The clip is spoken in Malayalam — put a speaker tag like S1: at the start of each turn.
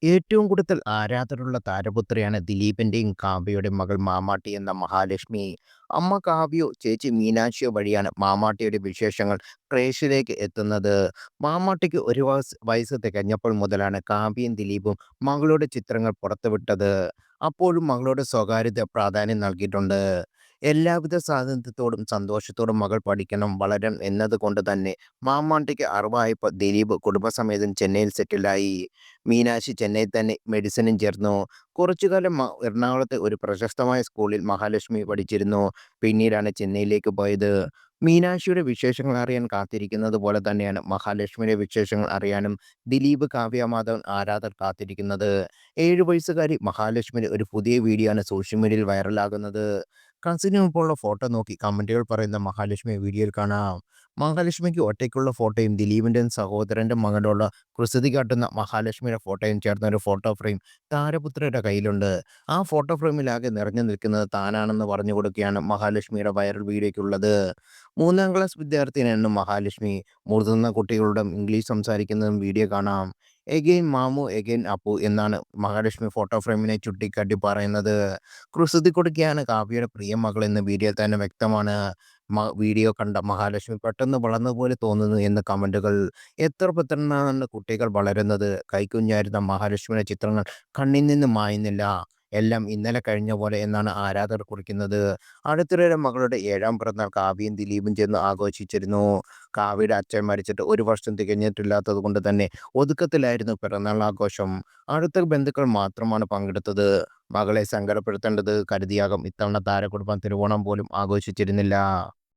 S1: ഏറ്റവും കൂടുതൽ ആരാധകരുള്ള താരപുത്രിയാണ് ദിലീപിന്റെയും കാവ്യയുടെയും മകൾ മാമാട്ടി എന്ന മഹാലക്ഷ്മി. അമ്മ കാവ്യയോ ചേച്ചി മീനാക്ഷിയോ വഴിയാണ് മാമാട്ടിയുടെ വിശേഷങ്ങൾ പ്രേക്ഷകരിലേക്ക് എത്തുന്നത്. മാമാട്ടിക്ക് ഒരു വയസ്സ് തികഞ്ഞപ്പോൾ മുതലാണ് കാവ്യയും ദിലീപും മകളുടെ ചിത്രങ്ങൾ പുറത്തുവിട്ടത്. അപ്പോഴും മകളുടെ സ്വകാര്യത പ്രാധാന്യം നൽകിയിട്ടുണ്ട്. എല്ലാവിധ സ്വാതന്ത്ര്യത്തോടും സന്തോഷത്തോടും മകൾ പഠിക്കണം, വളരണം എന്നതുകൊണ്ട് തന്നെ മാമാട്ടിക്ക് അറിവായപ്പോൾ ദിലീപ് കുടുംബസമേതം ചെന്നൈയിൽ സെറ്റിലായി. മീനാക്ഷി ചെന്നൈയിൽ തന്നെ മെഡിസിനും ചേർന്നു. കുറച്ചുകാലം എറണാകുളത്തെ ഒരു പ്രശസ്തമായ സ്കൂളിൽ മഹാലക്ഷ്മി പഠിച്ചിരുന്നു. പിന്നീടാണ് ചെന്നൈയിലേക്ക് പോയത്. മീനാക്ഷിയുടെ വിശേഷങ്ങൾ അറിയാൻ കാത്തിരിക്കുന്നത് പോലെ തന്നെയാണ് മഹാലക്ഷ്മിയുടെ വിശേഷങ്ങൾ അറിയാനും ദിലീപ്, കാവ്യ മാധവൻ ആരാധകർ കാത്തിരിക്കുന്നത്. 7 വയസ്സുകാരി മഹാലക്ഷ്മിയുടെ ഒരു പുതിയ വീഡിയോ ആണ് സോഷ്യൽ മീഡിയയിൽ വൈറലാകുന്നത്. കസിനുമൊപ്പമുള്ള ഫോട്ടോ നോക്കി കമന്റുകൾ പറയുന്ന മഹാലക്ഷ്മിയെ വീഡിയോയിൽ കാണാം. മഹാലക്ഷ്മിക്ക് ഒറ്റയ്ക്കുള്ള ഫോട്ടോയും ദിലീപിൻ്റെയും സഹോദരൻ്റെ മകനോടുള്ള കുസൃതി കാട്ടുന്ന മഹാലക്ഷ്മിയുടെ ഫോട്ടോയും ചേർന്ന ഒരു ഫോട്ടോ ഫ്രെയിം താരപുത്രിയുടെ കയ്യിലുണ്ട്. ആ ഫോട്ടോ ഫ്രെയിമിലാകെ നിറഞ്ഞു നിൽക്കുന്നത് താനാണെന്ന് പറഞ്ഞു കൊടുക്കുകയാണ് മഹാലക്ഷ്മിയുടെ വൈറൽ വീഡിയോയ്ക്കുള്ളത്. 3ാം ക്ലാസ് വിദ്യാർത്ഥിനിയാണ് മഹാലക്ഷ്മി. മുതിർന്ന കുട്ടികളുടെ ഇംഗ്ലീഷ് സംസാരിക്കുന്നതും വീഡിയോ കാണാം. എഗെയിൻ മാമു എഗെയിൻ അപ്പു എന്നാണ് മഹാലക്ഷ്മി ഫോട്ടോ ഫ്രെയിമിനെ ചുട്ടിക്കാട്ടി പറയുന്നത്. കുസൃതി കൊടുക്കുകയാണ് കാവ്യയുടെ പ്രിയ മകൾ എന്ന് വീഡിയോയിൽ തന്നെ വ്യക്തമാണ്. വീഡിയോ കണ്ട മഹാലക്ഷ്മി പെട്ടെന്ന് വളർന്നതുപോലെ തോന്നുന്നു എന്ന് കമന്റുകൾ. എത്ര പെട്ടെന്നാണ് കുട്ടികൾ വളരുന്നത്. കൈക്കുഞ്ഞായിരുന്ന മഹാലക്ഷ്മിയുടെ ചിത്രങ്ങൾ കണ്ണിൽ നിന്ന് മായുന്നില്ല. എല്ലാം ഇന്നലെ കഴിഞ്ഞ പോലെ എന്നാണ് ആരാധകർ കുറിക്കുന്നത്. അടുത്തിടെ മകളുടെ 7ാം പിറന്നാൾ കാവ്യയും ദിലീപും ചേർന്ന് ആഘോഷിച്ചിരുന്നു. കാവ്യയുടെ അച്ഛൻ മരിച്ചിട്ട് 1 വർഷം തികഞ്ഞിട്ടില്ലാത്തത് കൊണ്ട് തന്നെ ഒതുക്കത്തിലായിരുന്നു പിറന്നാൾ ആഘോഷം. അടുത്ത ബന്ധുക്കൾ മാത്രമാണ് പങ്കെടുത്തത്. മകളെ സങ്കടപ്പെടുത്തേണ്ടത് കരുതിയാകും ഇത്തവണ താരകുടുംബം തിരുവോണം പോലും ആഘോഷിച്ചിരുന്നില്ല.